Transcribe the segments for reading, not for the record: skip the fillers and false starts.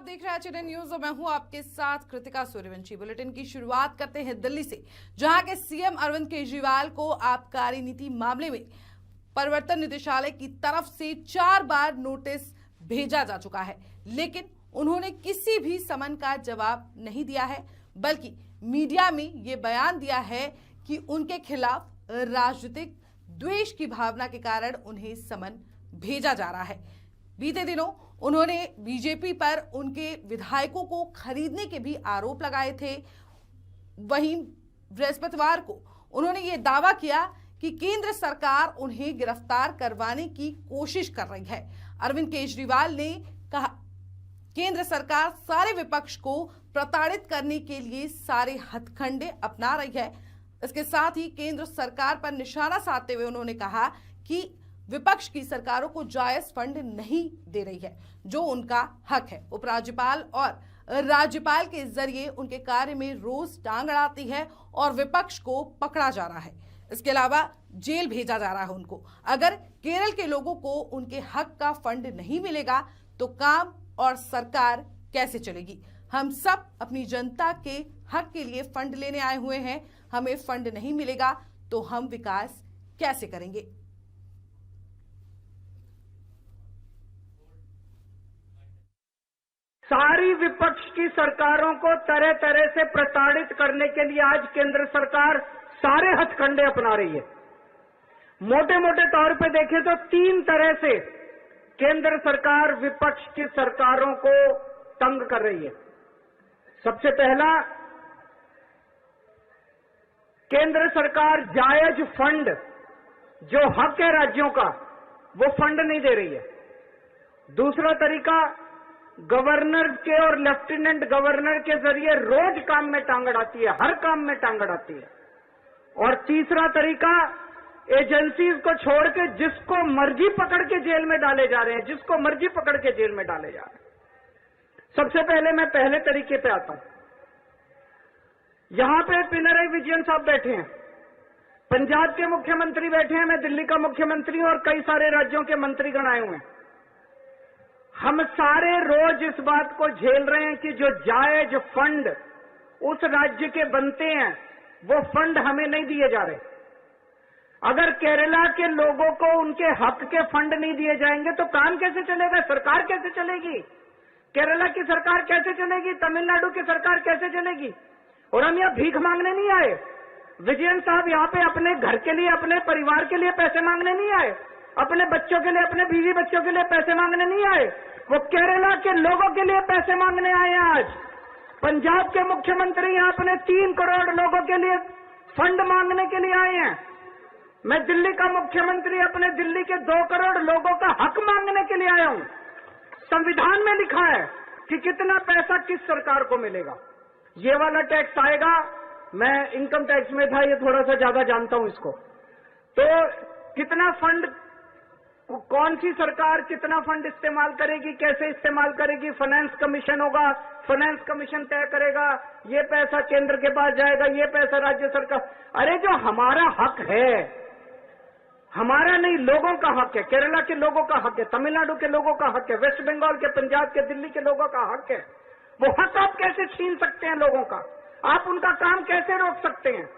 आप देख रहे हैं एचएनएन न्यूज और मैं हूं आपके साथ कृतिका सूर्यवंशी। बुलेटिन की शुरुआत करते हैं दिल्ली से, जहां के सीएम अरविंद केजरीवाल को आबकारी नीति मामले में प्रवर्तन निदेशालय की तरफ से 4 बार नोटिस भेजा जा चुका है, लेकिन उन्होंने किसी भी समन का जवाब नहीं दिया है, बल्कि मीडिया में ये बयान दिया है कि उनके खिलाफ राजनीतिक द्वेष की भावना के कारण उन्हें समन भेजा जा रहा है। बीते दिनों उन्होंने बीजेपी पर उनके विधायकों को खरीदने के भी आरोप लगाए थे। वहीं बृहस्पतिवार को उन्होंने ये दावा किया कि केंद्र सरकार उन्हें गिरफ्तार करवाने की कोशिश कर रही है। अरविंद केजरीवाल ने कहा, केंद्र सरकार सारे विपक्ष को प्रताड़ित करने के लिए सारे हथकंडे अपना रही है। इसके साथ ही केंद्र सरकार पर निशाना साधते हुए उन्होंने कहा कि विपक्ष की सरकारों को जायज फंड नहीं दे रही है, जो उनका हक है। उपराज्यपाल और राज्यपाल के जरिए उनके कार्य में रोज टांग अड़ाती है और विपक्ष को पकड़ा जा रहा है। इसके अलावा जेल भेजा जा रहा है उनको। अगर केरल के लोगों को उनके हक का फंड नहीं मिलेगा तो काम और सरकार कैसे चलेगी? हम सब अपनी जनता के हक के लिए फंड लेने आए हुए हैं। हमें फंड नहीं मिलेगा तो हम विकास कैसे करेंगे? सारी विपक्ष की सरकारों को तरह तरह से प्रताड़ित करने के लिए आज केंद्र सरकार सारे हथकंडे अपना रही है। मोटे मोटे तौर पे देखें तो 3 तरह से केंद्र सरकार विपक्ष की सरकारों को तंग कर रही है। सबसे पहला, केंद्र सरकार जायज फंड, जो हक है राज्यों का, वो फंड नहीं दे रही है। दूसरा तरीका, गवर्नर के और लेफ्टिनेंट गवर्नर के जरिए रोज काम में टांग अड़ाती है, हर काम में टांग अड़ाती है। और तीसरा तरीका, एजेंसीज को छोड़ के जिसको मर्जी पकड़ के जेल में डाले जा रहे हैं, जिसको मर्जी पकड़ के जेल में डाले जा रहे हैं। सबसे पहले मैं पहले तरीके पे आता हूं। यहां पे पिनराई विजयन साहब बैठे हैं, पंजाब के मुख्यमंत्री बैठे हैं, मैं दिल्ली का मुख्यमंत्री हूं और कई सारे राज्यों के मंत्रीगण आए हुए हैं। हम सारे रोज इस बात को झेल रहे हैं कि जो जायज फंड उस राज्य के बनते हैं वो फंड हमें नहीं दिए जा रहे। अगर केरला के लोगों को उनके हक के फंड नहीं दिए जाएंगे तो काम कैसे चलेगा? सरकार कैसे चलेगी? केरला की सरकार कैसे चलेगी? तमिलनाडु की सरकार कैसे चलेगी? और हम यहाँ भीख मांगने नहीं आए। विजयन साहब यहाँ पे अपने घर के लिए, अपने परिवार के लिए पैसे मांगने नहीं आए, अपने बच्चों के लिए, अपने बीवी बच्चों के लिए पैसे मांगने नहीं आए। वो केरला के लोगों के लिए पैसे मांगने आए हैं। आज पंजाब के मुख्यमंत्री यहाँ अपने 3 करोड़ लोगों के लिए फंड मांगने के लिए आए हैं। मैं दिल्ली का मुख्यमंत्री अपने दिल्ली के 2 करोड़ लोगों का हक मांगने के लिए आया हूं। संविधान में लिखा है कि कितना पैसा किस सरकार को मिलेगा। ये वाला टैक्स आएगा, मैं इनकम टैक्स में था, ये थोड़ा सा ज्यादा जानता हूं इसको। तो कितना फंड, कौन सी सरकार कितना फंड इस्तेमाल करेगी, कैसे इस्तेमाल करेगी, फाइनेंस कमीशन होगा, फाइनेंस कमीशन तय करेगा, ये पैसा केंद्र के पास जाएगा, ये पैसा राज्य सरकार। अरे जो हमारा हक है, हमारा नहीं, लोगों का हक है, केरला के लोगों का हक है, तमिलनाडु के लोगों का हक है, वेस्ट बंगाल के, पंजाब के, दिल्ली के लोगों का हक है। वो हक आप कैसे छीन सकते हैं लोगों का? आप उनका काम कैसे रोक सकते हैं?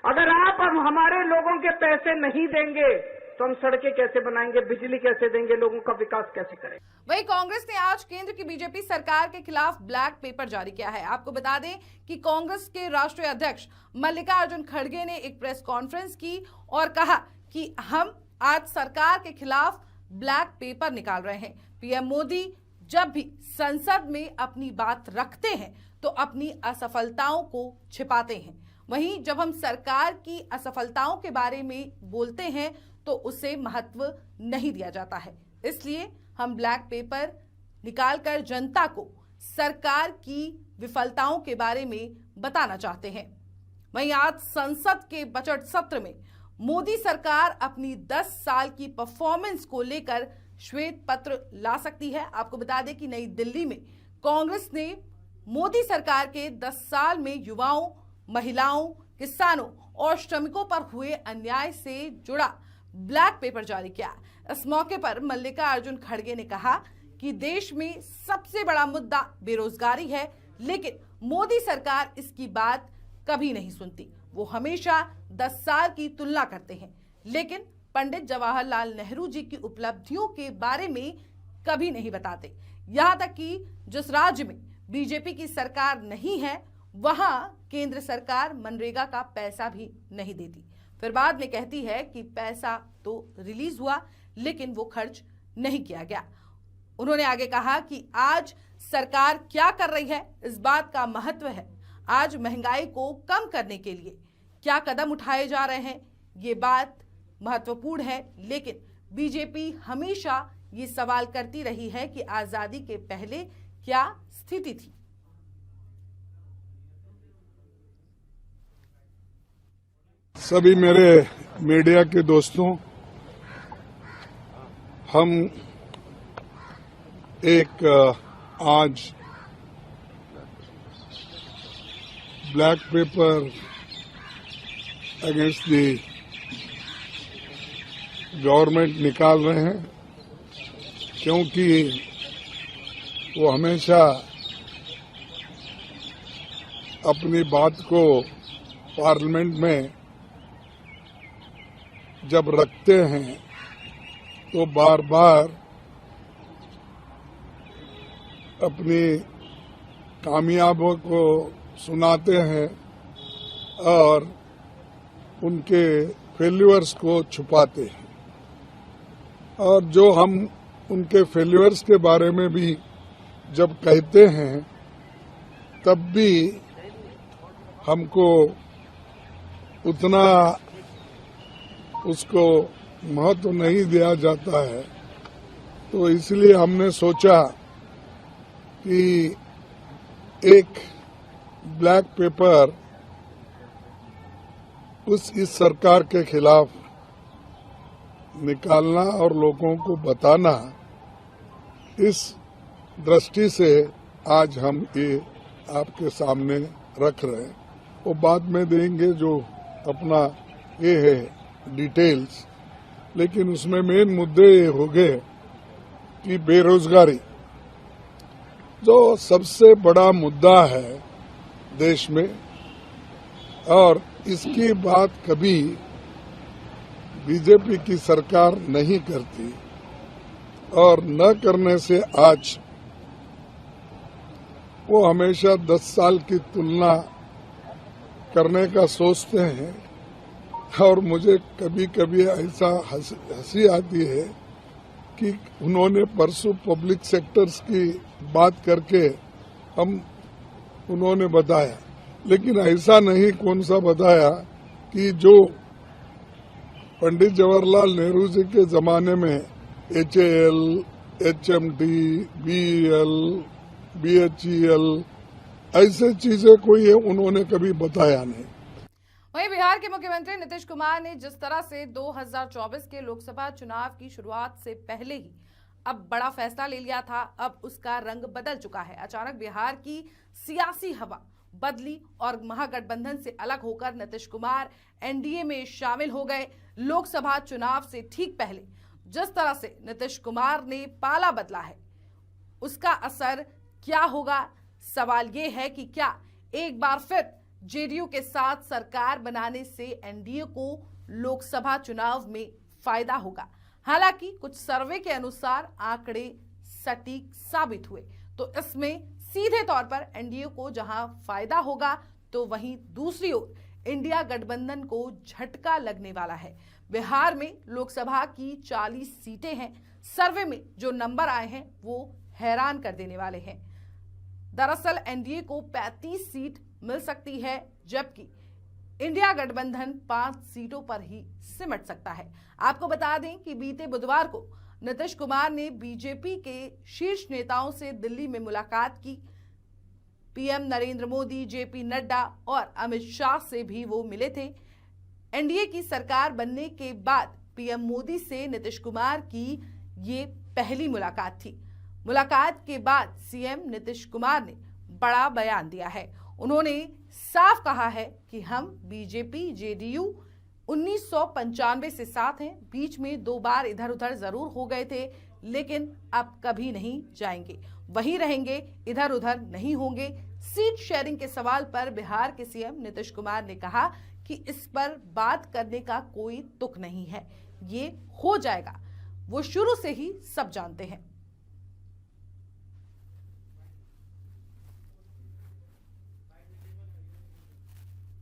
अगर आप हमारे लोगों के पैसे नहीं देंगे तो हम सड़कें कैसे बनाएंगे, बिजली कैसे देंगे, लोगों का विकास कैसे करेंगे? वहीं कांग्रेस ने आज केंद्र की बीजेपी सरकार के खिलाफ ब्लैक पेपर जारी किया है। आपको बता दें कि कांग्रेस के राष्ट्रीय अध्यक्ष मल्लिकार्जुन खड़गे ने एक प्रेस कॉन्फ्रेंस की और कहा कि हम आज सरकार के खिलाफ ब्लैक पेपर निकाल रहे हैं। पीएम मोदी जब भी संसद में अपनी बात रखते हैं तो अपनी असफलताओं को छिपाते हैं। वहीं जब हम सरकार की असफलताओं के बारे में बोलते हैं तो उसे महत्व नहीं दिया जाता है। इसलिए हम ब्लैक पेपर निकालकर जनता को सरकार की विफलताओं के बारे में बताना चाहते हैं। वहीं आज संसद के बजट सत्र में मोदी सरकार अपनी 10 साल की परफॉर्मेंस को लेकर श्वेत पत्र ला सकती है। आपको बता दें कि नई दिल्ली में कांग्रेस ने मोदी सरकार के 10 साल में युवाओं, महिलाओं, किसानों और श्रमिकों पर हुए अन्याय से जुड़ा ब्लैक पेपर जारी किया। इस मौके पर मल्लिकार्जुन खड़गे ने कहा कि देश में सबसे बड़ा मुद्दा बेरोजगारी है, लेकिन मोदी सरकार इसकी बात कभी नहीं सुनती। वो हमेशा 10 साल की तुलना करते हैं, लेकिन पंडित जवाहरलाल नेहरू जी की उपलब्धियों के बारे में कभी नहीं बताते। यहां तक कि जिस राज्य में बीजेपी की सरकार नहीं है, वहां केंद्र सरकार मनरेगा का पैसा भी नहीं देती। फिर बाद में कहती है कि पैसा तो रिलीज हुआ, लेकिन वो खर्च नहीं किया गया। उन्होंने आगे कहा कि आज सरकार क्या कर रही है, इस बात का महत्व है। आज महंगाई को कम करने के लिए क्या कदम उठाए जा रहे हैं, ये बात महत्वपूर्ण है। लेकिन बीजेपी हमेशा ये सवाल करती रही है कि आजादी के पहले क्या स्थिति थी। सभी मेरे मीडिया के दोस्तों, हम एक आज black pepper against the government निकाल रहे हैं, क्योंकि वो हमेशा अपनी बात को पार्लियामेंट में जब रखते हैं तो बार बार अपनी कामयाबियों को सुनाते हैं और उनके फेल्यूर्स को छुपाते हैं। और जो हम उनके फेल्यूर्स के बारे में भी जब कहते हैं, तब भी हमको उतना उसको महत्व नहीं दिया जाता है। तो इसलिए हमने सोचा कि एक ब्लैक पेपर इस सरकार के खिलाफ निकालना और लोगों को बताना, इस दृष्टि से आज हम ये आपके सामने रख रहे हैं। वो बाद में देंगे जो अपना ये है डिटेल्स, लेकिन उसमें मेन मुद्दे ये हो गए कि बेरोजगारी जो सबसे बड़ा मुद्दा है देश में, और इसकी बात कभी बीजेपी की सरकार नहीं करती, और न करने से आज वो हमेशा 10 साल की तुलना करने का सोचते हैं। और मुझे कभी कभी ऐसा हंसी आती है कि उन्होंने परसों पब्लिक सेक्टर्स की बात करके उन्होंने बताया, लेकिन ऐसा नहीं कौन सा बताया कि जो पंडित जवाहरलाल नेहरू जी के जमाने में HAL, HMT, BEL, BHEL ऐसे चीजें कोई है उन्होंने कभी बताया नहीं। वहीं बिहार के मुख्यमंत्री नीतीश कुमार ने जिस तरह से 2024 के लोकसभा चुनाव की शुरुआत से पहले ही अब बड़ा फैसला ले लिया था, अब उसका रंग बदल चुका है। अचानक बिहार की सियासी हवा बदली और महागठबंधन से अलग होकर नीतीश कुमार NDA में शामिल हो गए। लोकसभा चुनाव से ठीक पहले जिस तरह से नीतीश कुमार ने पाला बदला है, उसका असर क्या होगा? सवाल ये है कि क्या एक बार फिर JDU के साथ सरकार बनाने से NDA को लोकसभा चुनाव में फायदा होगा? हालांकि कुछ सर्वे के अनुसार आंकड़े सटीक साबित हुए, तो इसमें सीधे तौर पर NDA को जहां फायदा होगा, तो वहीं दूसरी ओर इंडिया गठबंधन को झटका लगने वाला है। बिहार में लोकसभा की 40 सीटें हैं। सर्वे में जो नंबर आए हैं वो हैरान कर देने वाले हैं। दरअसल NDA को 35 सीट मिल सकती है, जबकि इंडिया गठबंधन 5 सीटों पर ही सिमट सकता है। आपको बता दें कि बीते बुधवार को नीतीश कुमार ने बीजेपी के शीर्ष नेताओं से दिल्ली में मुलाकात की। PM नरेंद्र मोदी, JP नड्डा और अमित शाह से भी वो मिले थे। NDA की सरकार बनने के बाद PM मोदी से नीतीश कुमार की ये पहली मुलाकात थी। मुलाकात के बाद CM नीतीश कुमार ने बड़ा बयान दिया है। उन्होंने साफ कहा है कि हम BJP JDU 1995 से साथ हैं। बीच में 2 बार इधर उधर जरूर हो गए थे, लेकिन अब कभी नहीं जाएंगे, वहीं रहेंगे, इधर उधर नहीं होंगे। सीट शेयरिंग के सवाल पर बिहार के सीएम नीतीश कुमार ने कहा कि इस पर बात करने का कोई तुक नहीं है, ये हो जाएगा, वो शुरू से ही सब जानते हैं।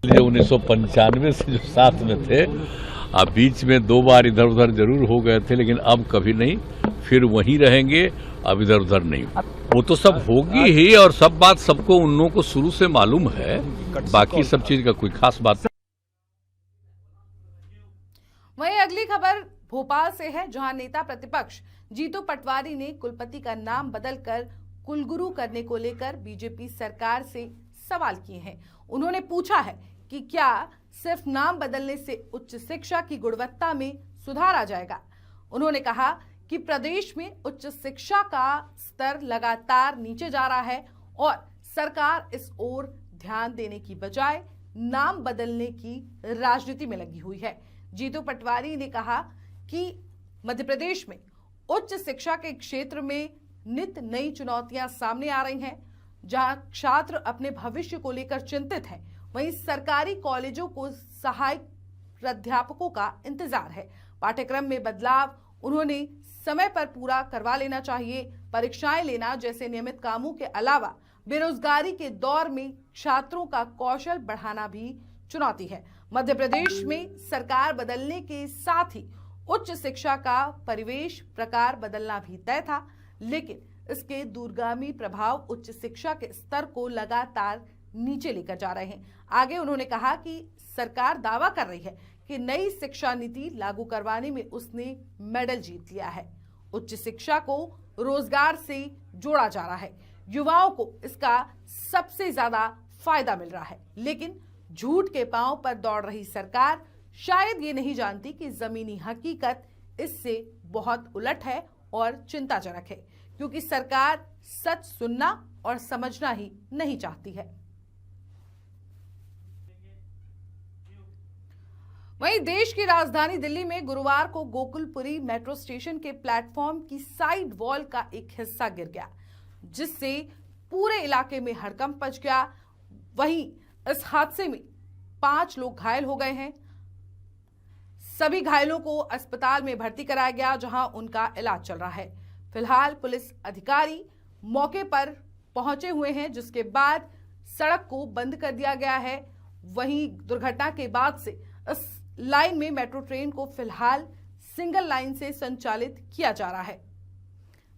जो 1995 से जो साथ में थे, अब बीच में 2 बार इधर उधर जरूर हो गए थे, लेकिन अब कभी नहीं, फिर वहीं रहेंगे, अब इधर उधर नहीं। वो तो सब होगी ही, और सब बात सबको उन लोगों को शुरू से मालूम है, बाकी सब चीज का कोई खास बात नहीं। वहीं अगली खबर भोपाल से है, जहां नेता प्रतिपक्ष जीतू पटवारी ने कुलपति का नाम बदलकर कुलगुरु करने को लेकर बीजेपी सरकार से सवाल किए हैं। उन्होंने पूछा है कि क्या सिर्फ नाम बदलने से उच्च शिक्षा की गुणवत्ता में सुधार आ जाएगा। उन्होंने कहा कि प्रदेश में उच्च शिक्षा का स्तर लगातार नीचे जा रहा है और सरकार इस ओर ध्यान देने की बजाय नाम बदलने की राजनीति में लगी हुई है। जीतू पटवारी ने कहा कि मध्य प्रदेश में उच्च शिक्षा के क्षेत्र में नित नई चुनौतियां सामने आ रही हैं, जहां छात्र अपने भविष्य को लेकर चिंतित हैं, वहीं सरकारी कॉलेजों को सहायक प्राध्यापकों का इंतजार है। पाठ्यक्रम में बदलाव उन्होंने समय पर पूरा करवा लेना चाहिए। परीक्षाएं लेना जैसे नियमित कामों के अलावा बेरोजगारी के दौर में छात्रों का कौशल बढ़ाना भी चुनौती है। मध्य प्रदेश में सरकार बदलने के साथ ही उच्च शिक्षा का परिवेश प्रकार बदलना भी तय था, लेकिन इसके दूरगामी प्रभाव उच्च शिक्षा के स्तर को लगातार नीचे लेकर जा रहे हैं। आगे उन्होंने कहा कि सरकार दावा कर रही है कि नई शिक्षा नीति लागू करवाने में उसने मेडल जीत लिया है। उच्च शिक्षा को रोजगार से जोड़ा जा रहा है, युवाओं को इसका सबसे ज्यादा फायदा मिल रहा है, लेकिन झूठ के पांव पर दौड़ रही सरकार शायद ये नहीं जानती कि जमीनी हकीकत इससे बहुत उलट है और चिंताजनक है, क्योंकि सरकार सच सुनना और समझना ही नहीं चाहती है। वहीं देश की राजधानी दिल्ली में गुरुवार को गोकुलपुरी मेट्रो स्टेशन के प्लेटफॉर्म की साइड वॉल का एक हिस्सा गिर गया, जिससे पूरे इलाके में हड़कंप मच गया। वहीं इस हादसे में 5 लोग घायल हो गए हैं। सभी घायलों को अस्पताल में भर्ती कराया गया, जहां उनका इलाज चल रहा है। फिलहाल पुलिस अधिकारी मौके पर पहुंचे हुए हैं, जिसके बाद सड़क को बंद कर दिया गया है। वहीं दुर्घटना के बाद से इस लाइन में मेट्रो ट्रेन को फिलहाल सिंगल लाइन से संचालित किया जा रहा है।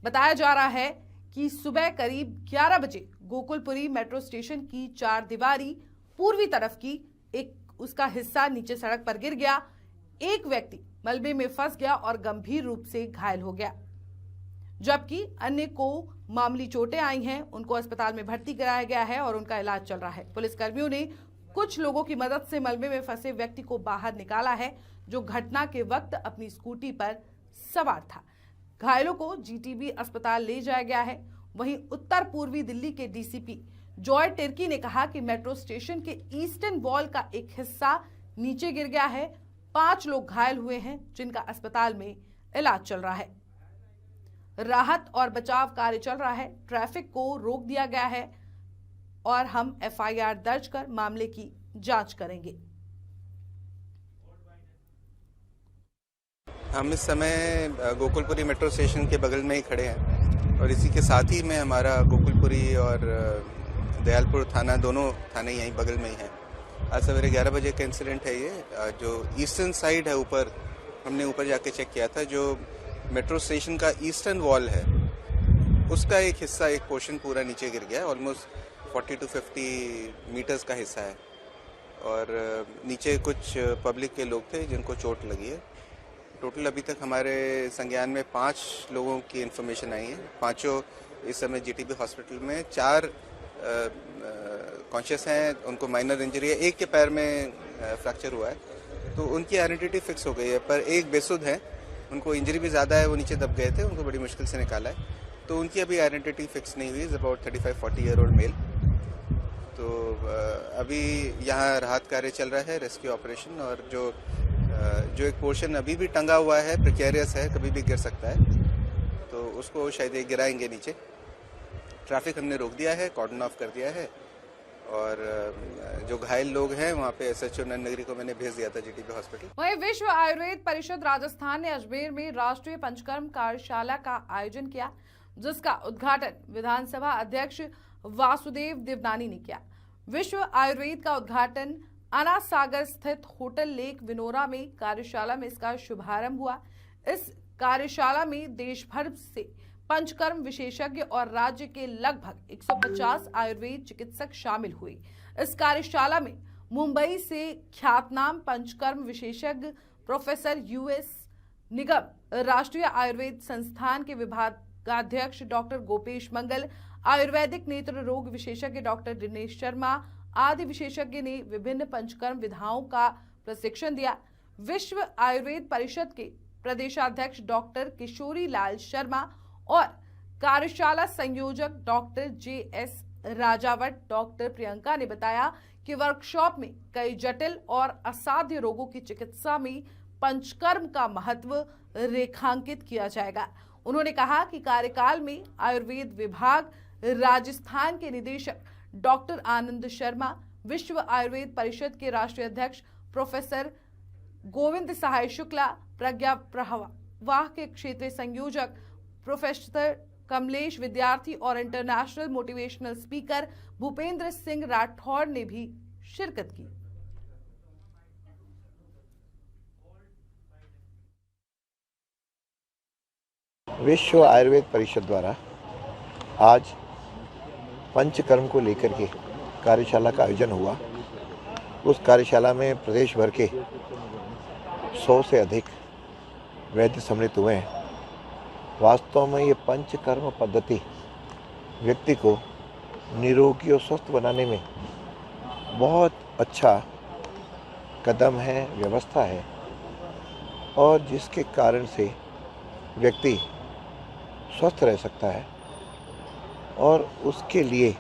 बताया जा रहा है कि सुबह करीब 11 बजे गोकुलपुरी मेट्रो स्टेशन की 4 दीवारी पूर्वी तरफ की एक उसका हिस्सा नीचे सड़क पर गिर गया। एक व्यक्ति मलबे में फंस गया और गंभीर रूप से घायल हो गया, जबकि अन्य को मामूली चोटें आई हैं। उनको अस्पताल में भर्ती कराया गया है और उनका इलाज चल रहा है। पुलिसकर्मियों ने कुछ लोगों की मदद से मलबे में फंसे व्यक्ति को बाहर निकाला है, जो घटना के वक्त अपनी स्कूटी पर सवार था। घायलों को जीटीबी अस्पताल ले जाया गया है। वहीं उत्तर पूर्वी दिल्ली के डीसीपी जॉय टिर्की ने कहा कि मेट्रो स्टेशन के ईस्टर्न वॉल का एक हिस्सा नीचे गिर गया है। 5 लोग घायल हुए हैं, जिनका अस्पताल में इलाज चल रहा है। राहत और बचाव कार्य चल रहा है। ट्रैफिक को रोक दिया गया है और हम एफआईआर दर्ज कर मामले की जांच करेंगे। हम इस समय गोकुलपुरी मेट्रो स्टेशन के बगल में ही खड़े हैं और इसी के साथ ही में हमारा गोकुलपुरी और दयालपुर थाना, दोनों थाने यहीं बगल में ही हैं। आज सवेरे 11 बजे का इंसिडेंट है ये। जो ईस्टर्न साइड है, ऊपर हमने ऊपर जाके चेक किया था, जो मेट्रो स्टेशन का ईस्टर्न वॉल है उसका एक हिस्सा, एक पोर्शन पूरा नीचे गिर गया। ऑलमोस्ट 40 to 50 मीटर्स का हिस्सा है और नीचे कुछ पब्लिक के लोग थे जिनको चोट लगी है। टोटल अभी तक हमारे संज्ञान में 5 लोगों की इन्फॉर्मेशन आई है। 5 इस समय जीटीबी हॉस्पिटल में, 4 कॉन्शियस हैं, उनको माइनर इंजरी है। एक के पैर में फ्रैक्चर हुआ है, तो उनकी आइडेंटिटी फिक्स हो गई है, पर एक बेसुध है, उनको इंजरी भी ज़्यादा है, वो नीचे दब गए थे, उनको बड़ी मुश्किल से निकाला है, तो उनकी अभी आइडेंटिटी फिक्स नहीं हुई। Is about 35-40 year old mail. तो अभी यहाँ राहत कार्य चल रहा है, रेस्क्यू ऑपरेशन, और जो एक पोर्शन अभी भी टंगा हुआ है, प्रिकेरियस है, कभी भी गिर सकता है, तो उसको शायद ये गिराएंगे नीचे। ट्रैफिक हमने रोक दिया है, कॉर्डन ऑफ कर दिया है और जो घायल लोग हैं वहाँ पे SHO नगरी को मैंने भेज दिया था GTB हॉस्पिटल। वहीं विश्व आयुर्वेद परिषद राजस्थान ने अजमेर में राष्ट्रीय पंचकर्म कार्यशाला का आयोजन किया, जिसका उद्घाटन विधानसभा अध्यक्ष वासुदेव देवनानी ने किया। विश्व आयुर्वेद का उद्घाटन अना सागर स्थित होटल लेक विनोरा में कार्यशाला में इसका शुभारंभ हुआ। इस कार्यशाला में देश भर से पंचकर्म विशेषज्ञ और राज्य के लगभग 150 आयुर्वेद चिकित्सक शामिल हुए। इस कार्यशाला में मुंबई से ख्यातनाम पंचकर्म विशेषज्ञ प्रोफेसर US निगम, राष्ट्रीय आयुर्वेद संस्थान के विभागाध्यक्ष डॉक्टर गोपेश मंगल, आयुर्वेदिक नेत्र रोग विशेषज्ञ डॉक्टर दिनेश शर्मा आदि विशेषज्ञ ने विभिन्न पंचकर्म विधाओं का प्रशिक्षण दिया। विश्व आयुर्वेद परिषद के प्रदेशाध्यक्ष डॉक्टर किशोरी लाल शर्मा और कार्यशाला संयोजक doctor JS Rajawat doctor Priyanka ने बताया कि वर्कशॉप में कई जटिल और असाध्य रोगों की चिकित्सा में पंचकर्म का महत्व रेखांकित किया जाएगा। उन्होंने कहा कि कार्यकाल में आयुर्वेद विभाग राजस्थान के निदेशक डॉक्टर आनंद शर्मा, विश्व आयुर्वेद परिषद के राष्ट्रीय अध्यक्ष प्रोफेसर गोविंद सहाय शुक्ला, प्रज्ञा प्रवाह के क्षेत्रीय संयोजक प्रोफेसर कमलेश विद्यार्थी और international motivational speaker Bhupendra Singh Rathore ने भी शिरकत की। विश्व आयुर्वेद परिषद द्वारा आज पंचकर्म को लेकर के कार्यशाला का आयोजन हुआ। उस कार्यशाला में प्रदेश भर के 100 से अधिक वैद्य सम्मिलित हुए हैं। वास्तव में ये पंचकर्म पद्धति व्यक्ति को निरोगी और स्वस्थ बनाने में बहुत अच्छा कदम है, व्यवस्था है, और जिसके कारण से व्यक्ति स्वस्थ रह सकता है। और उसके लिए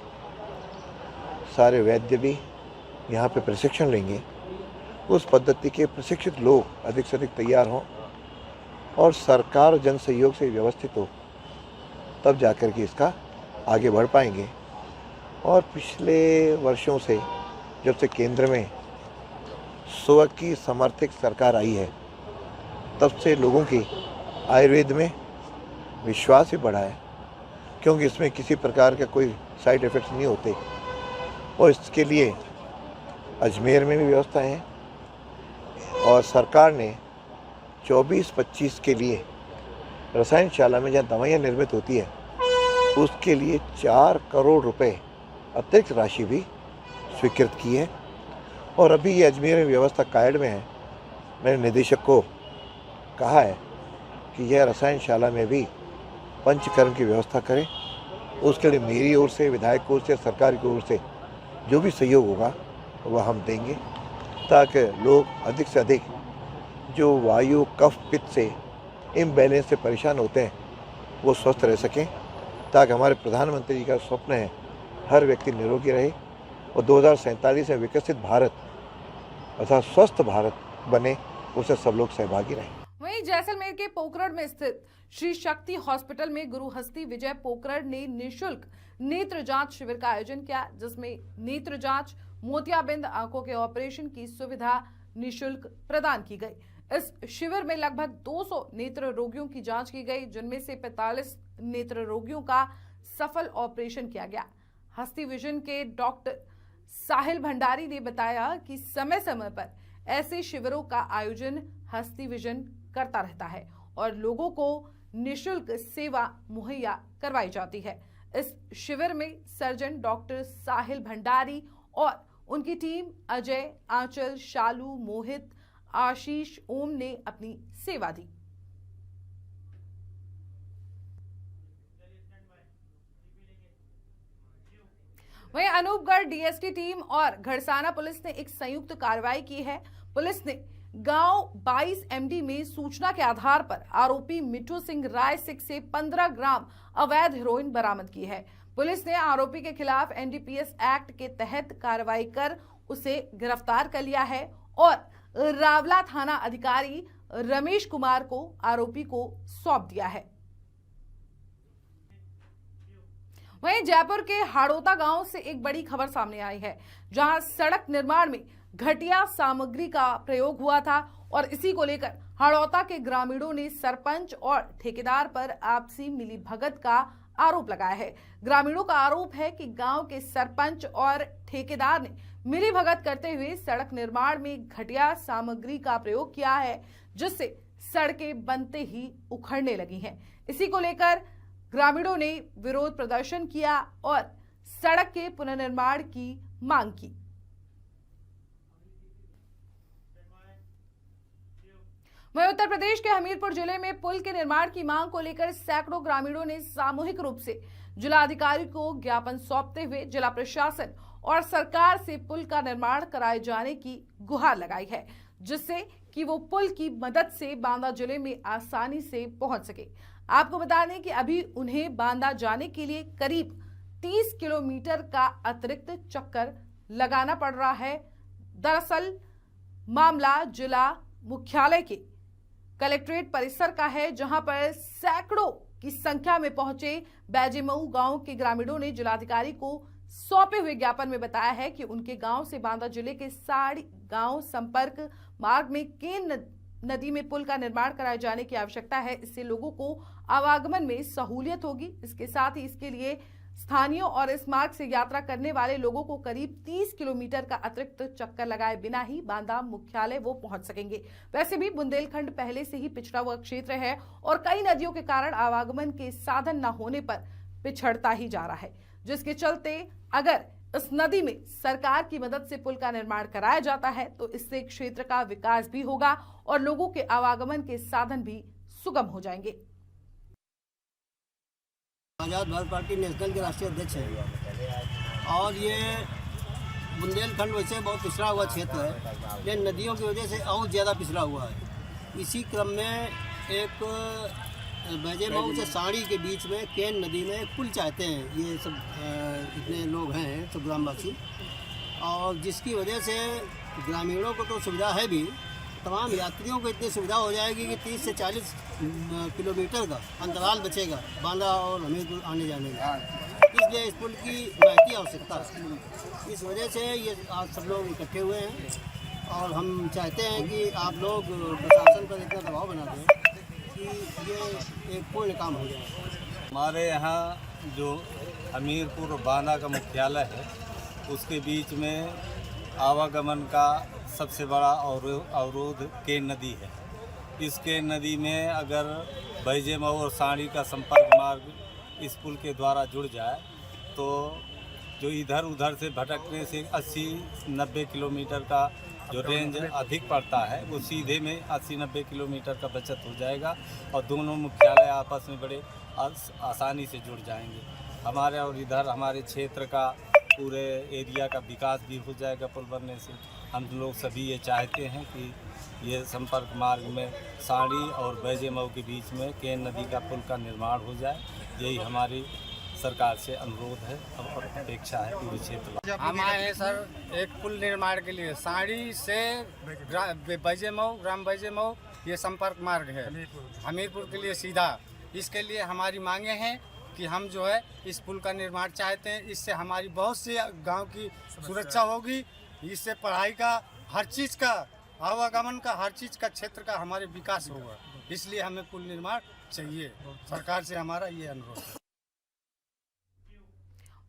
सारे वैद्य भी यहाँ पे प्रशिक्षण लेंगे। उस पद्धति के प्रशिक्षित लोग अधिक से अधिक तैयार हों और सरकार जन सहयोग से व्यवस्थित हो, तब जाकर के इसका आगे बढ़ पाएंगे। और पिछले वर्षों से जब से केंद्र में स्व की समर्थित सरकार आई है, तब से लोगों की आयुर्वेद में विश्वास भी बढ़ा है, क्योंकि इसमें किसी प्रकार का कोई साइड इफ़ेक्ट्स नहीं होते। और इसके लिए अजमेर में भी व्यवस्था है और सरकार ने 24-25 के लिए रसायनशाला में जहाँ दवाइयाँ निर्मित होती है, उसके लिए 4 करोड़ रुपए अतिरिक्त राशि भी स्वीकृत की है। और अभी ये अजमेर में व्यवस्था कायड़ में है। मैंने निदेशक को कहा है कि यह रसायनशाला में भी पंचकर्म की व्यवस्था करें। उसके लिए मेरी ओर से, विधायक की ओर से, सरकार की ओर से जो भी सहयोग होगा वह हम देंगे, ताकि लोग अधिक से अधिक जो वायु कफ पित्त से इम्बैलेंस से परेशान होते हैं वो स्वस्थ रह सकें, ताकि हमारे प्रधानमंत्री जी का स्वप्न है हर व्यक्ति निरोगी रहे और 2047 में विकसित भारत अर्थात स्वस्थ भारत बने, उससे सब लोग सहभागी रहें। वहीं जैसलमेर के पोखरण में स्थित श्री शक्ति हॉस्पिटल में गुरु हस्ती विजय पोखरण ने निःशुल्क नेत्र जांच शिविर का आयोजन किया, जिसमें नेत्र जांच, मोतियाबिंद आंखों के ऑपरेशन की सुविधा निःशुल्क प्रदान की गई। इस शिविर में लगभग 200 नेत्र रोगियों की जांच की गई, जिनमें से 45 नेत्र रोगियों का सफल ऑपरेशन किया गया। हस्ती विजन के डॉक्टर साहिल भंडारी ने बताया कि समय समय पर ऐसे शिविरों का आयोजन हस्ती विजन करता रहता है और लोगों को निःशुल्क सेवा मुहैया करवाई जाती है। इस शिविर में सर्जन डॉक्टर साहिल भंडारी और उनकी टीम अजय, आंचल, शालू, मोहित, आशीष, ओम ने अपनी सेवा दी। वहीं अनूपगढ़ डीएसटी टीम और घड़साना पुलिस ने एक संयुक्त कार्रवाई की है। पुलिस ने गांव 22 MD में सूचना के आधार पर आरोपी मिठू सिंह राय सिक से 15 ग्राम अवैध हेरोइन बरामद की है। पुलिस ने आरोपी के खिलाफ NDPS एक्ट के तहत कार्रवाई कर उसे गिरफ्तार कर लिया है और रावला थाना अधिकारी रमेश कुमार को आरोपी को सौंप दिया है। वहीं जयपुर के हाड़ौता गांव से एक बड़ी खबर सामने आई है, जहां सड़क निर्माण में घटिया सामग्री का प्रयोग हुआ था और इसी को लेकर हाड़ौता के ग्रामीणों ने सरपंच और ठेकेदार पर आपसी मिलीभगत का आरोप लगाया है। ग्रामीणों का आरोप है कि गांव के सरपंच और ठेकेदार ने मिलीभगत करते हुए सड़क निर्माण में घटिया सामग्री का प्रयोग किया है, जिससे सड़कें बनते ही उखड़ने लगी हैं। इसी को लेकर ग्रामीणों ने विरोध प्रदर्शन किया और सड़क के पुनर्निर्माण की मांग की। वहीं उत्तर प्रदेश के हमीरपुर जिले में पुल के निर्माण की मांग को लेकर सैकड़ों ग्रामीणों ने सामूहिक रूप से जिलाधिकारी को ज्ञापन सौंपते हुए जिला प्रशासन और सरकार से पुल का निर्माण कराए जाने की गुहार लगाई है, जिससे कि वो पुल की मदद से बांदा जिले में आसानी से पहुंच सके। आपको बता दें कि अभी उन्हें बांदा जाने के लिए करीब 30 किलोमीटर का अतिरिक्त चक्कर लगाना पड़ रहा है। दरअसल मामला जिला मुख्यालय के कलेक्ट्रेट परिसर का है, जहां पर सैकड़ों की संख्या में पहुंचे बैजेमऊ गांव के ग्रामीणों ने जिलाधिकारी को सौंपे हुए ज्ञापन में बताया है कि उनके गांव से बांदा जिले के साड़ी गांव संपर्क मार्ग में केन नदी में पुल का निर्माण कराए जाने की आवश्यकता है। इससे लोगों को आवागमन में सहूलियत होगी। इसके साथ ही इसके लिए स्थानीय और इस मार्ग से यात्रा करने वाले लोगों को करीब 30 किलोमीटर का अतिरिक्त चक्कर लगाए बिना ही बांदा मुख्यालय वो पहुंच सकेंगे। वैसे भी बुंदेलखंड पहले से ही पिछड़ा हुआ क्षेत्र है और कई नदियों के कारण आवागमन के साधन न होने पर पिछड़ता ही जा रहा है, जिसके चलते अगर इस नदी में सरकार की मदद से पुल का निर्माण कराया जाता है तो इससे क्षेत्र का विकास भी होगा और लोगों के आवागमन के साधन भी सुगम हो जाएंगे। आज़ाद भारत पार्टी नेशनल के राष्ट्रीय अध्यक्ष हैं और ये बुंदेलखंड वैसे बहुत पिछड़ा हुआ क्षेत्र है, लेकिन नदियों की वजह से और ज़्यादा पिछड़ा हुआ है। इसी क्रम में एक बैजेमऊ से साड़ी के बीच में केन नदी में एक पुल चाहते हैं ये सब इतने लोग हैं सब ग्रामवासी, और जिसकी वजह से ग्रामीणों को तो सुविधा है भी, तमाम यात्रियों को इतनी सुविधा हो जाएगी कि 30 से 40 किलोमीटर का अंतराल बचेगा बांदा और हमीरपुर आने जाने में। इसलिए इस पुल की महती आवश्यकता है। इस वजह से ये आज सब लोग इकट्ठे हुए हैं और हम चाहते हैं कि आप लोग प्रशासन पर इतना दबाव बना दें कि ये एक पूर्ण काम हो जाए। हमारे यहाँ जो हमीरपुर और बांदा का मुख्यालय है उसके बीच में आवागमन का सबसे बड़ा अवरोध केन नदी है। इस केन नदी में अगर बैजेमऊ और साड़ी का संपर्क मार्ग इस पुल के द्वारा जुड़ जाए तो जो इधर उधर से भटकने से 80-90 किलोमीटर का जो रेंज अधिक पड़ता है वो सीधे में 80-90 किलोमीटर का बचत हो जाएगा और दोनों मुख्यालय आपस में बड़े आसानी से जुड़ जाएंगे। हमारे और इधर हमारे क्षेत्र का पूरे एरिया का विकास भी हो जाएगा पुल बनने से। हम लोग सभी ये चाहते हैं कि ये संपर्क मार्ग में साड़ी और बैजेमऊ के बीच में केन नदी का पुल का निर्माण हो जाए। यही हमारी सरकार से अनुरोध है और अपेक्षा है पूरे क्षेत्र में। हम आए हैं सर एक पुल निर्माण के लिए। साड़ी से बैजेमऊ ग्राम बैजेमऊ ये संपर्क मार्ग है हमीरपुर के लिए सीधा। इसके लिए हमारी मांगे हैं कि हम जो है इस पुल का निर्माण चाहते हैं। इससे हमारी बहुत सी गांव की सुरक्षा होगी, इससे पढ़ाई का हर चीज़ का आवागमन का हर चीज़ का क्षेत्र का हमारे विकास होगा। इसलिए हमें पुल निर्माण चाहिए। सरकार से हमारा ये अनुरोध है।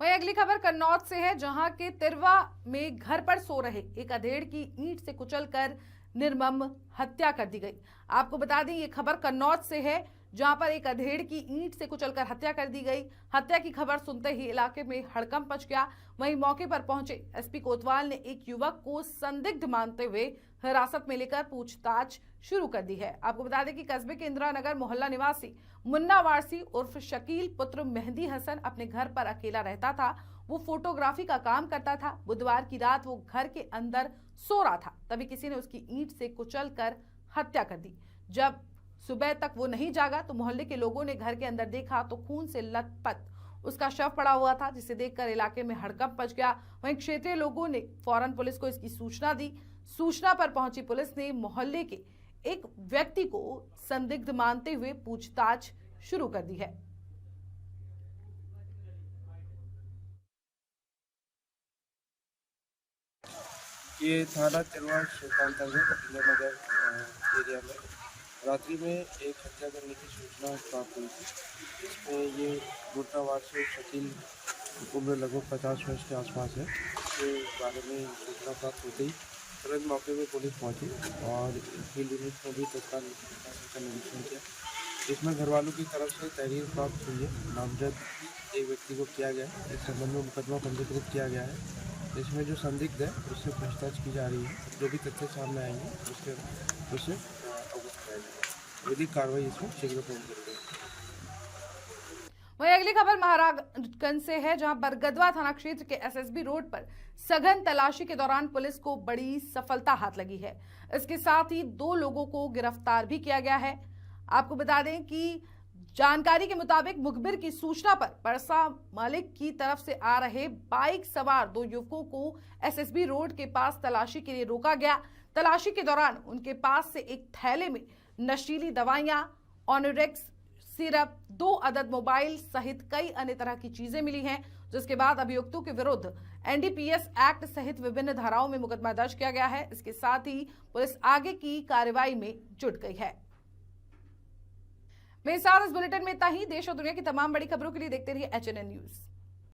वहीं अगली खबर कन्नौज से है, जहां के तिरवा में घर पर सो रहे एक अधेड़ की ईंट से कुचलकर निर्मम हत्या कर दी गई। आपको बता दें ये खबर कन्नौज से है, जहां पर एक अधेड़ की ईंट से कुचलकर हत्या कर दी गई। हत्या की खबर सुनते ही इलाके में हड़कंप मच गया। वहीं मौके पर पहुंचे एसपी कोतवाल ने एक युवक को संदिग्ध मानते हुए हिरासत में लेकर पूछताछ शुरू कर दी है। आपको बता दें कि कस्बे के इंदिरा नगर मोहल्ला निवासी मुन्ना वारसी उर्फ शकील पुत्र मेहंदी हसन अपने घर पर अकेला रहता था। वो फोटोग्राफी का काम करता था। बुधवार की रात वो घर के अंदर सो रहा था, तभी किसी ने उसकी ईंट से कुचलकर हत्या कर दी। जब सुबह तक वो नहीं जागा तो मोहल्ले के लोगों ने घर के अंदर देखा तो खून से लथपथ उसका शव पड़ा हुआ था, जिसे देखकर इलाके में हड़कंप मच गया। वहीं क्षेत्रीय लोगों ने फौरन पुलिस को इसकी सूचना दी। सूचना पर पहुंची पुलिस ने मोहल्ले के एक व्यक्ति को संदिग्ध मानते हुए पूछताछ शुरू कर दी है। ये थाना तिलवाड़ क्षेत्र अंतर्गत नगर एरिया में रात्रि में एक हत्या करने की सूचना प्राप्त हुई थी। इसमें ये गुटनावार से शकील उम्र लगभग 50 वर्ष के आसपास है। इसके बारे में सूचना प्राप्त होते ही तुरंत मौके पर पुलिस पहुंची और फील्ड यूनिट में भी तत्काल का निरीक्षण किया। इसमें घर वालों की तरफ से तहरीर प्राप्त हुई है। नामजद एक व्यक्ति को किया गया है। इस संबंध में मुकदमा पंजीकृत किया गया है। इसमें जो संदिग्ध है उससे पूछताछ की जा रही है। जो भी तथ्य सामने आएंगे उससे अवगत कराया जाएगा। विधिक कार्रवाई इसमें शीघ्र पूर्ण करेगी। वहीं अगली खबर महाराजगंज से है, जहां बरगदवा थाना क्षेत्र के एसएसबी रोड पर सघन तलाशी के दौरान पुलिस को बड़ी सफलता हाथ लगी है। इसके साथ ही 2 लोगों को गिरफ्तार भी किया गया है। आपको बता दें कि जानकारी के मुताबिक मुखबिर की सूचना पर परसा मालिक की तरफ से आ रहे बाइक सवार 2 युवकों को एसएसबी रोड के पास तलाशी के लिए रोका गया। तलाशी के दौरान उनके पास से एक थैले में नशीली दवाइयां, ऑनोरेक्स सिरप, 2 अदद मोबाइल सहित कई अन्य तरह की चीजें मिली हैं, जिसके बाद अभियुक्तों के विरुद्ध एनडीपीएस एक्ट सहित विभिन्न धाराओं में मुकदमा दर्ज किया गया है। इसके साथ ही पुलिस आगे की कार्रवाई में जुट गई है। मेरे साथ इस बुलेटिन में इतना ही। देश और दुनिया की तमाम बड़ी खबरों के लिए देखते रहिए HNN न्यूज।